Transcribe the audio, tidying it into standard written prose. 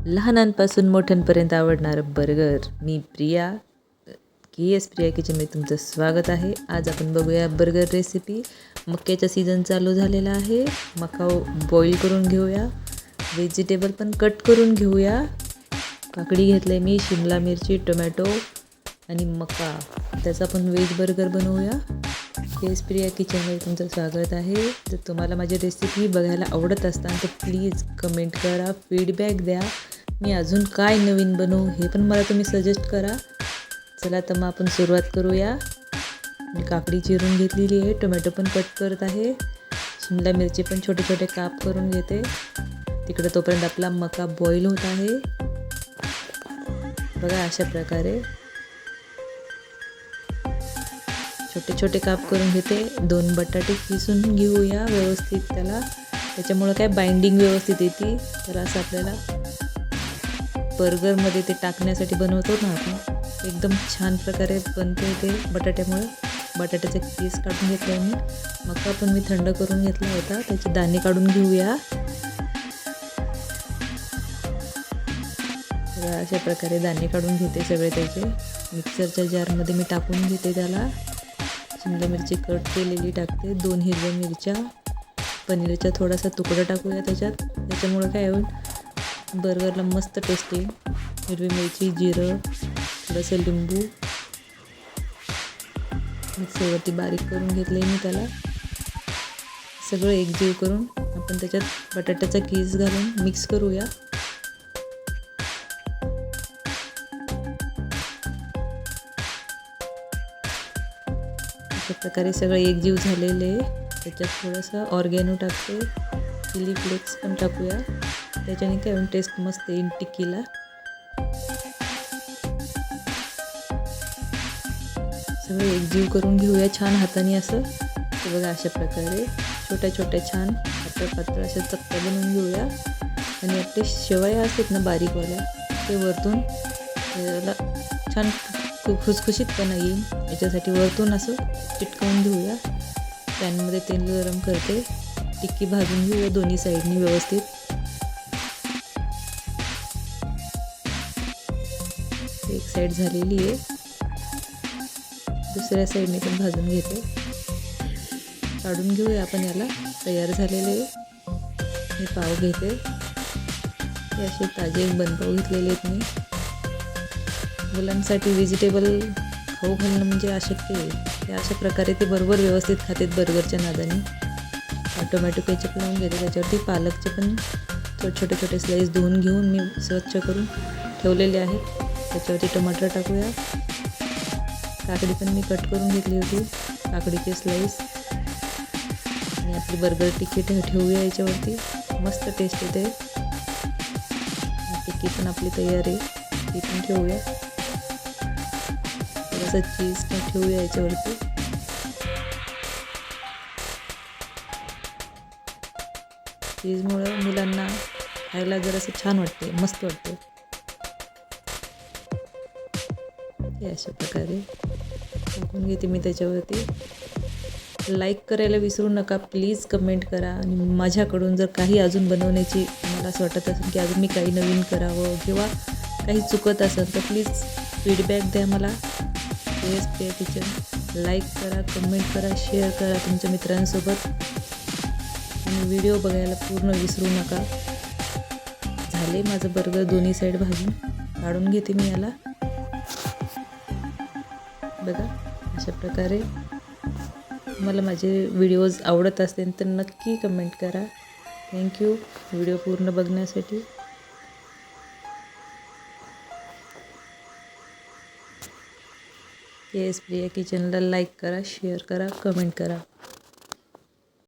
लहानांपासून मोठ्यांपर्यंत आवडणारं बर्गर. मी प्रिया, KS प्रिया किचनमध्ये तुमचं स्वागत आहे. आज आपण बघूया बर्गर रेसिपी. मक्याचा सीझन चालू झालेला आहे. मका बॉईल करून घेऊया. व्हेजिटेबल पण कट करून घेऊया. काकडी घेतलं आहे मी, शिमला मिरची, टोमॅटो आणि मका. त्याचा पण व्हेज बर्गर बनवूया. KS प्रिया किचनमध्ये तुमचं स्वागत आहे. जर तुम्हाला माझी रेसिपी बघायला आवडत असताना तर प्लीज कमेंट करा, फीडबॅक द्या. मी अजून काय नवीन बनवू हे पण मला तुम्ही सजेस्ट करा. चला तर मग आपण सुरुवात करूया. मी काकडी चिरून घेतलेली आहे, टोमॅटो पण कट करत आहे, शिमला मिरची पण छोटे छोटे काप करून घेते. तिकडे तोपर्यंत आपला मका बॉईल होत आहे. बघा अशा प्रकारे छोटे छोटे काप करून घेते. 2 बटाटे किसून घेऊया व्यवस्थित त्याच्यामुळं काय बाइंडिंग व्यवस्थित येते. तर असं आपल्याला बर्गरमध्ये ते टाकण्यासाठी बनवतो ना आपण, एकदम छान प्रकारे बनते ते बटाट्यामुळे. बटाट्याचे पीस काढून घेतले मी. मका पण मी थंड करून घेतला होता, त्याचे दाणे काढून घेऊया. अशा प्रकारे दाणे काढून घेते सगळे त्याचे. मिक्सरच्या जारमध्ये मी टाकून घेते त्याला. शिमला मिरची कट केलेली टाकते, 2 हिरव्या मिरच्या, पनीरचा थोडासा तुकडा टाकूया त्याच्यात. त्याच्यामुळं काय होईल, बर्गरला मस्त टेस्ट येईल. हिरवी मिरची, जिरं, थोडंसं लिंबू मिक्सरवरती बारीक करून घेतले मी त्याला. सगळं एकजीव करून आपण त्याच्यात बटाट्याचा कीस घालून मिक्स करूया. अशा प्रकारे सगळं एकजीव झालेले आहे. त्याच्यात थोडंसं ऑर्गॅनो टाकते, चिली फ्लेक्स पण टाकूया. त्याच्याने काय होईल, टेस्ट मस्त येईल टिक्कीला. सगळं एकजीव करून घेऊया छान हाताने असं. ते बघा अशा प्रकारे छोट्या छोट्या छान पातळ पातळ अशा चकत्या बनवून घेऊया. आणि आपले शेवया असतात ना बारीकवाल्या, ते वरतून त्याला छान खुसखुशीतपणा येईल याच्यासाठी वरतून असं चिटकवून घेऊया. पॅनमध्ये तेल गरम करते, टिक्की भाजून घेऊया दोन्ही साईडनी व्यवस्थित. एक साईड झालेली आहे, दुसऱ्या साईडने पण भाजून घेते. काढून घेऊया आपण याला. तयार झालेले हे पाव घेते. हे असे ताजे बनपाव घेतलेले आहेत मी. मुलांसाठी व्हेजिटेबल खाऊ घालणं म्हणजे अशक्य आहे. ते अशा प्रकारे ते बरोबर व्यवस्थित खातात बर्गरच्या नादाने. टोमॅटो केचप लावून घेते. त्याच्यावरती पालकचे पण छोटे छोटे स्लाईस धुवून घेऊन मी स्वच्छ करून ठेवलेले आहेत. त्याच्यावरती टमाटर टाकूया. काकडी पण मी कट करून घेतली होती, काकडीचे स्लाईस. आणि आपली बर्गर टिक्की ठेवूया याच्यावरती. मस्त टेस्ट येते. टिक्की पण आपली तयार आहे, ती पण ठेवूया. थोडंसं चीज पण ठेवूया याच्यावरती. चीजमुळं मुलांना खायला जरासं छान वाटते, मस्त वाटते. हे अशा प्रकारे टाकून घेते मी त्याच्यावरती. लाईक करायला विसरू नका, प्लीज कमेंट करा. आणि माझ्याकडून जर काही अजून बनवण्याची मला असं वाटत असेल की अजून मी काही नवीन करावं किंवा काही चुकत असेल तर प्लीज फीडबॅक द्या मला. KS प्रिया किचन लाईक करा, कमेंट करा, शेअर करा तुमच्या मित्रांसोबत. आणि व्हिडिओ बघायला पूर्ण विसरू नका. झाले माझं बर्गर दोन्ही साईड भाजून. काढून घेते मी याला. बघा अशा प्रकारे. मला माझे व्हिडिओज आवडत असतील तर नक्की कमेंट करा. थँक्यू व्हिडिओ पूर्ण बघण्यासाठी. KS प्रिया किचनला लाईक करा, शेअर करा, कमेंट करा.